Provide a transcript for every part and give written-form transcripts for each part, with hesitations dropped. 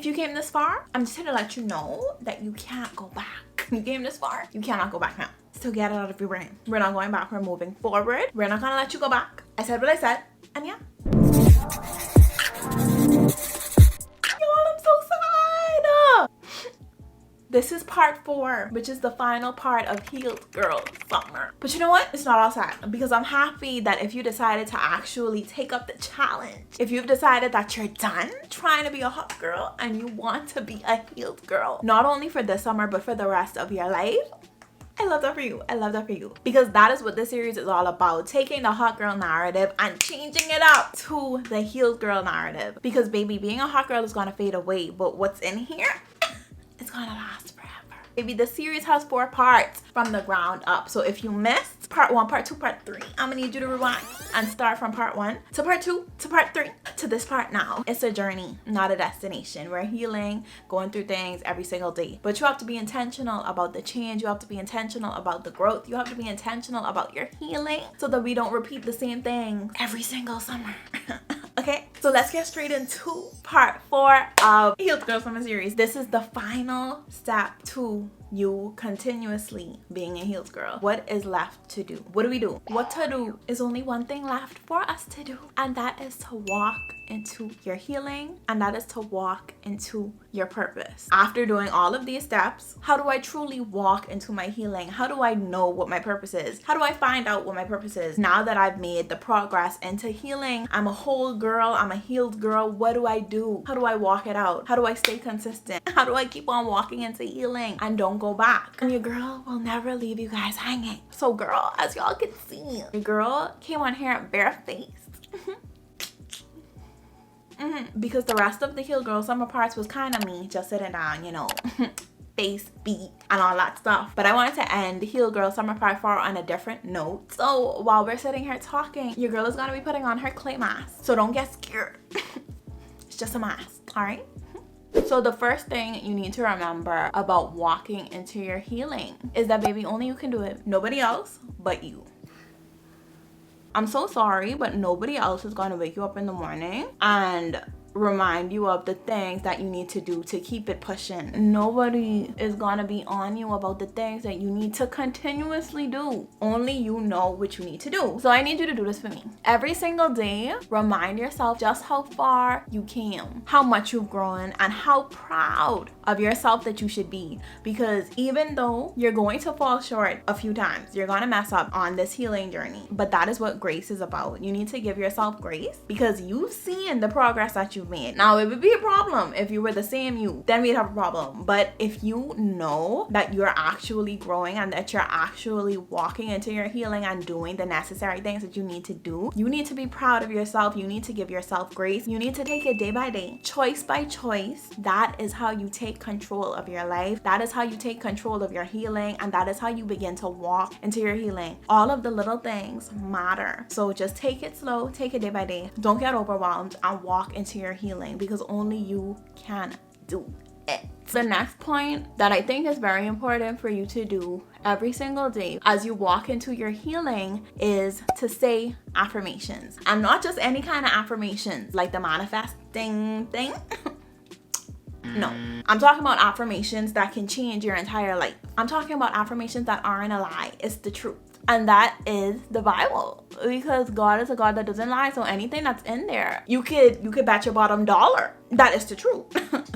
If you came this far, I'm just here to let you know that you can't go back. You came this far, you cannot go back now. So get it out of your brain. We're not going back, we're moving forward. We're not gonna let you go back. I said what I said, and yeah. Y'all, I'm so sad. This is part 4, which is the final part of Healed Girl Summer. But you know what? It's not all sad, because I'm happy that if you decided to actually take up the challenge, if you've decided that you're done trying to be a hot girl and you want to be a healed girl, not only for this summer, but for the rest of your life, I love that for you. I love that for you. Because that is what this series is all about. Taking the hot girl narrative and changing it up to the healed girl narrative. Because baby, being a hot girl is gonna fade away. But what's in here, it's gonna last forever. Baby, the series has 4 parts from the ground up. So if you missed part 1, part 2, part 3, I'm gonna need you to rewind and start from part 1 to part 2 to part 3 to this part now. It's a journey, not a destination. We're healing, going through things every single day. But you have to be intentional about the change. You have to be intentional about the growth. You have to be intentional about your healing so that we don't repeat the same thing every single summer. Okay, so let's get straight into part 4 of Healed Girl Summer series. This is the final step to you continuously being a healed girl. What is left to do? What do we do? What to do is only one thing left for us to do, and that is to walk into your healing, and that is to walk into your purpose. After doing all of these steps, how do I truly walk into my healing? How do I know what my purpose is? How do I find out what my purpose is? Now that I've made the progress into healing, I'm a whole girl, I'm a healed girl. What do I do? How do I walk it out? How do I stay consistent? How do I keep on walking into healing and don't go back? And your girl will never leave you guys hanging. So girl, as y'all can see, your girl came on here barefaced. Because the rest of the Healed Girl Summer parts was kind of me just sitting down, you know, face beat and all that stuff. But I wanted to end Healed Girl Summer part 4 on a different note. So while we're sitting here talking, your girl is gonna be putting on her clay mask. So don't get scared. It's just a mask, all right? So the first thing you need to remember about walking into your healing is that, baby, only you can do it. Nobody else but you. I'm so sorry, but nobody else is going to wake you up in the morning and remind you of the things that you need to do to keep it pushing. Nobody is going to be on you about the things that you need to continuously do. Only you know what you need to do. So I need you to do this for me. Every single day, remind yourself just how far you came, how much you've grown, and how proud of yourself that you should be. Because even though you're going to fall short a few times, you're going to mess up on this healing journey. But that is what grace is about. You need to give yourself grace because you've seen the progress that you've made. Now, it would be a problem if you were the same you, then we'd have a problem. But if you know that you're actually growing and that you're actually walking into your healing and doing the necessary things that you need to do, you need to be proud of yourself. You need to give yourself grace. You need to take it day by day, choice by choice. That is how you take control of your life. That is how you take control of your healing, and that is how you begin to walk into your healing. All of the little things matter. So just take it slow, take it day by day. Don't get overwhelmed and walk into your healing, because only you can do it. The next point that I think is very important for you to do every single day as you walk into your healing is to say affirmations. And not just any kind of affirmations like the manifesting thing. No, I'm talking about affirmations that can change your entire life. I'm talking about affirmations that aren't a lie. It's the truth. And that is the Bible, because God is a God that doesn't lie. So anything that's in there, you could bet your bottom dollar that is the truth.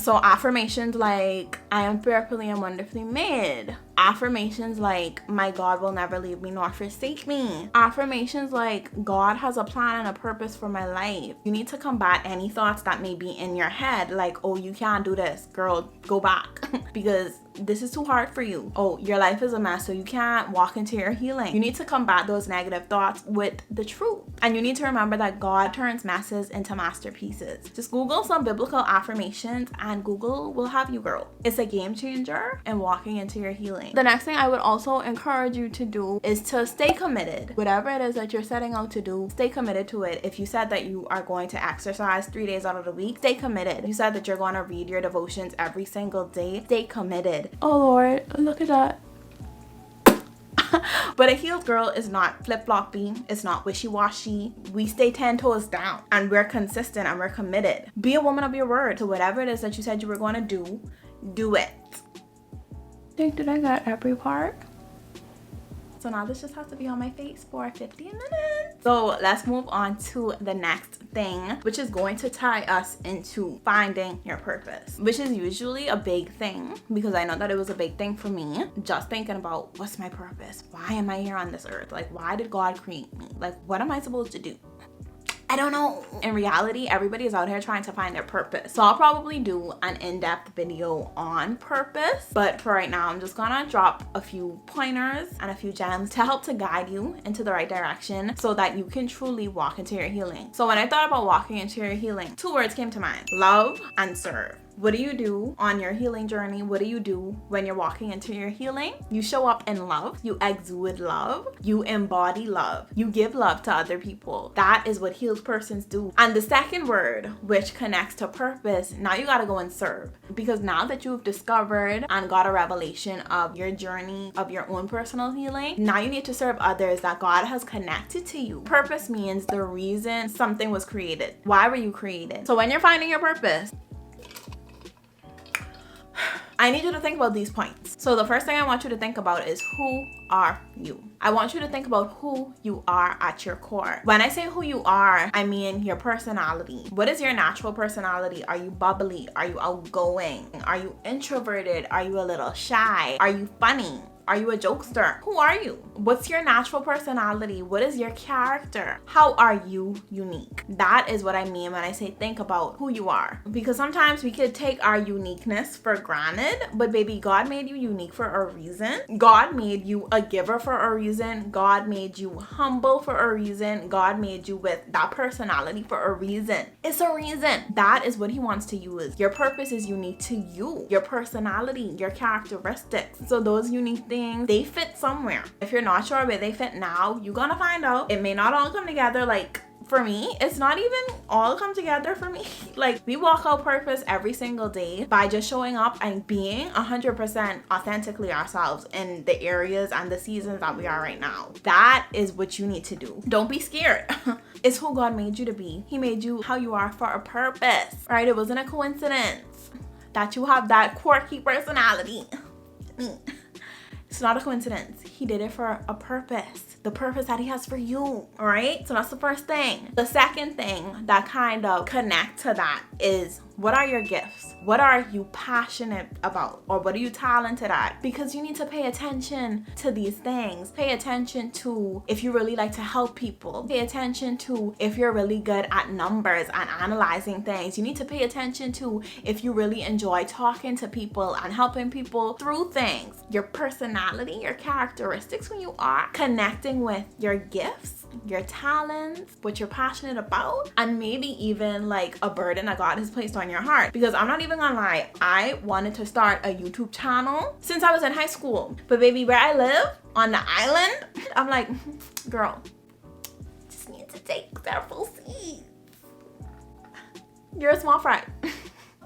So affirmations like, I am fearfully and wonderfully made. Affirmations like, my God will never leave me nor forsake me. Affirmations like, God has a plan and a purpose for my life. You need to combat any thoughts that may be in your head, like, oh, you can't do this, girl, go back. Because this is too hard for you. Oh, your life is a mess, so you can't walk into your healing. You need to combat those negative thoughts with the truth. And you need to remember that God turns messes into masterpieces. Just Google some biblical affirmations and Google will have you, girl. It's a game changer in walking into your healing. The next thing I would also encourage you to do is to stay committed. Whatever it is that you're setting out to do, stay committed to it. If you said that you are going to exercise 3 days out of the week, stay committed. If you said that you're going to read your devotions every single day, stay committed. Oh Lord, look at that. But a healed girl is not flip-floppy. It's not wishy-washy. We stay 10 toes down and we're consistent and we're committed. Be a woman of your word. So whatever it is that you said you were going to do it. Did I get every part? So now this just has to be on my face for 15 minutes. So let's move on to the next thing, which is going to tie us into finding your purpose, which is usually a big thing, because I know that it was a big thing for me. Just thinking about, what's my purpose? Why am I here on this earth? Like, why did God create me? Like, what am I supposed to do? I don't know. In reality, everybody is out here trying to find their purpose. So I'll probably do an in-depth video on purpose. But for right now, I'm just gonna drop a few pointers and a few gems to help to guide you into the right direction so that you can truly walk into your healing. So when I thought about walking into your healing, 2 words came to mind: love and serve. What do you do on your healing journey? What do you do when you're walking into your healing? You show up in love. You exude love. You embody love. You give love to other people. That is what healed persons do. And the second word, which connects to purpose, now you gotta go and serve. Because now that you've discovered and got a revelation of your journey of your own personal healing, now you need to serve others that God has connected to you. Purpose means the reason something was created. Why were you created? So when you're finding your purpose, I need you to think about these points. So the first thing I want you to think about is, who are you? I want you to think about who you are at your core. When I say who you are, I mean your personality. What is your natural personality? Are you bubbly? Are you outgoing? Are you introverted? Are you a little shy? Are you funny? Are you a jokester? Who are you? What's your natural personality? What is your character? How are you unique? That is what I mean when I say think about who you are. Because sometimes we could take our uniqueness for granted, but baby, God made you unique for a reason. God made you a giver for a reason. God made you humble for a reason. God made you with that personality for a reason. It's a reason. That is what He wants to use. Your purpose is unique to you. Your personality, your characteristics. So those unique things, they fit somewhere. If you're not sure where they fit now, you're gonna find out. It may not all come together. Like for me, it's not even all come together for me. Like we walk out purpose every single day by just showing up and being 100% authentically ourselves in the areas and the seasons that we are right now. That is what you need to do. Don't be scared. It's who God made you to be. He made you how you are for a purpose, right? It wasn't a coincidence that you have that quirky personality. It's not a coincidence. He did it for a purpose. The purpose that He has for you, all right? So that's the first thing. The second thing that kind of connect to that is, what are your gifts? What are you passionate about? Or what are you talented at? Because you need to pay attention to these things. Pay attention to if you really like to help people. Pay attention to if you're really good at numbers and analyzing things. You need to pay attention to if you really enjoy talking to people and helping people through things. Your personality, your characteristics, who you are, connecting with your gifts, your talents, what you're passionate about, and maybe even like a burden that God has placed on your heart. Because I'm not even gonna lie, I wanted to start a YouTube channel since I was in high school. But baby, where I live on the island, I'm like, girl, just need to take several seats. You're a small fry.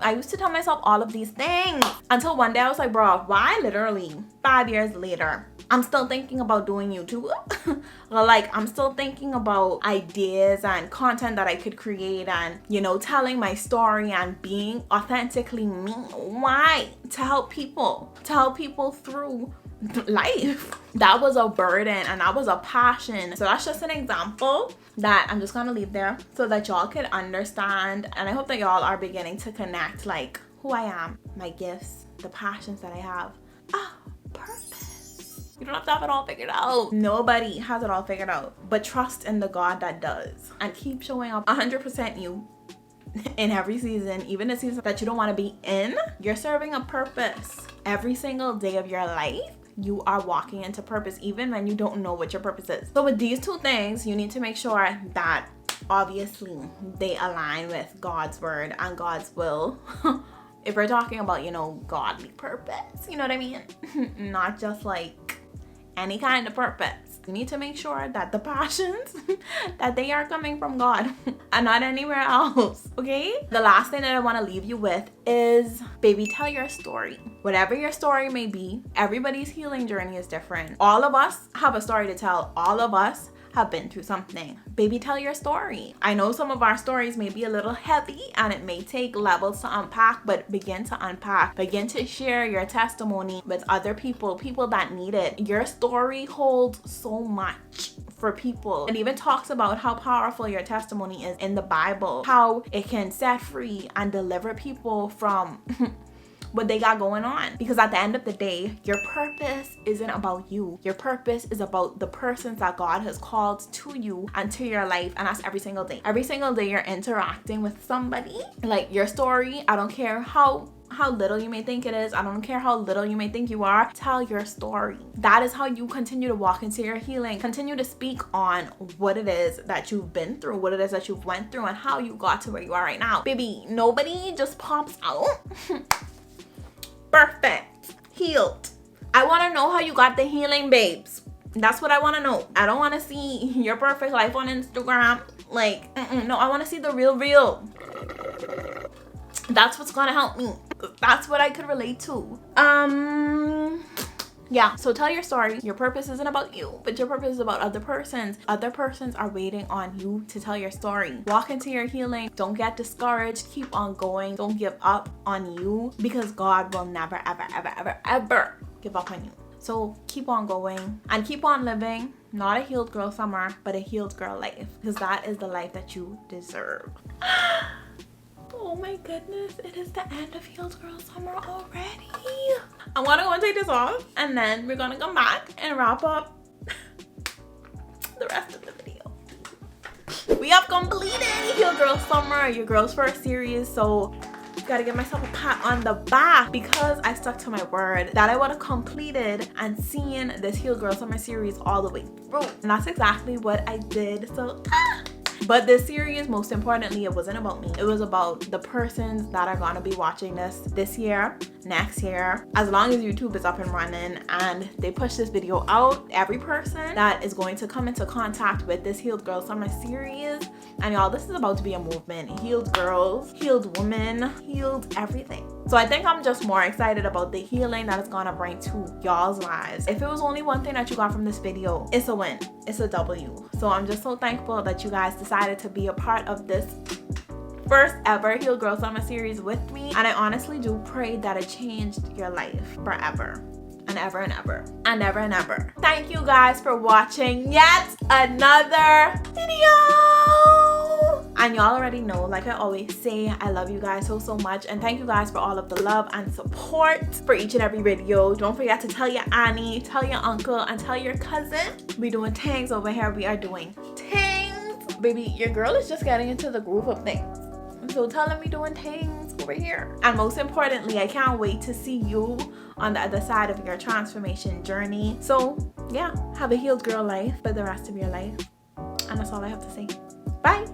I used to tell myself all of these things until one day I was like, bro, why literally 5 years later I'm still thinking about doing YouTube? Like, I'm still thinking about ideas and content that I could create and, you know, telling my story and being authentically me. Why? To help people through life. That was a burden and that was a passion. So that's just an example that I'm just gonna leave there so that y'all could understand. And I hope that y'all are beginning to connect, like, who I am, my gifts, the passions that I have. Purpose. You don't have to have it all figured out. Nobody has it all figured out, but trust in the God that does and keep showing up 100% you in every season, even the season that you don't want to be in. You're serving a purpose every single day of your life. You are walking into purpose even when you don't know what your purpose is. So with these two things, you need to make sure that obviously they align with God's word and God's will. If we're talking about, you know, godly purpose, you know what I mean? Not just like any kind of purpose. You need to make sure that the passions that they are coming from God and not anywhere else. Okay? The last thing that I want to leave you with is, baby, tell your story. Whatever your story may be, everybody's healing journey is different. All of us have a story to tell. All of us have been through something. Baby, tell your story. I know some of our stories may be a little heavy and it may take levels to unpack, but begin to unpack. Begin to share your testimony with other people that need it. Your story holds so much for people. It even talks about how powerful your testimony is in the Bible, how it can set free and deliver people from what they got going on. Because at the end of the day, your purpose isn't about you. Your purpose is about the persons that God has called to you and to your life, and that's every single day. Every single day you're interacting with somebody. Like, your story, I don't care how little you may think it is, I don't care how little you may think you are, tell your story. That is how you continue to walk into your healing. Continue to speak on what it is that you've been through, what it is that you've went through, and how you got to where you are right now. Baby, nobody just pops out perfect, healed. I want to know how you got the healing, babes. That's what I want to know. I don't want to see your perfect life on Instagram. Like, no, I want to see the real. That's what's gonna help me. That's what I could relate to. Yeah, so tell your story. Your purpose isn't about you, but your purpose is about other persons. Other persons are waiting on you to tell your story. Walk into your healing. Don't get discouraged. Keep on going. Don't give up on you, because God will never, ever give up on you. So keep on going and keep on living. Not a healed girl summer, but a healed girl life, because that is the life that you deserve. Oh my goodness, it is the end of Healed Girl Summer already. I want to go and take this off, and then we're going to come back and wrap up the rest of the video. We have completed Healed Girl Summer, your girl's first series, so gotta give myself a pat on the back because I stuck to my word that I would have completed and seen this Healed Girl Summer series all the way through. And that's exactly what I did. So but this series, most importantly, it wasn't about me. It was about the persons that are gonna be watching this year, next year, as long as YouTube is up and running and they push this video out. Every person that is going to come into contact with this Healed Girl Summer series, and y'all, this is about to be a movement. Healed girls, healed women, healed everything. So I think I'm just more excited about the healing that it's gonna bring to y'all's lives. If it was only one thing that you got from this video, it's a win. It's a W. So I'm just so thankful that you guys decided to be a part of this first ever Healed Girl Summer series with me. And I honestly do pray that it changed your life forever. And ever and ever and ever and ever. Thank you guys for watching yet another video. And y'all already know, like I always say, I love you guys so much, and thank you guys for all of the love and support for each and every video. Don't forget to tell your auntie, tell your uncle, and tell your cousin. We doing things over here. We are doing things. Baby, your girl is just getting into the groove of things. So tell them we doing things over here. And most importantly, I can't wait to see you on the other side of your transformation journey. So yeah, have a healed girl life for the rest of your life. And that's all I have to say. Bye.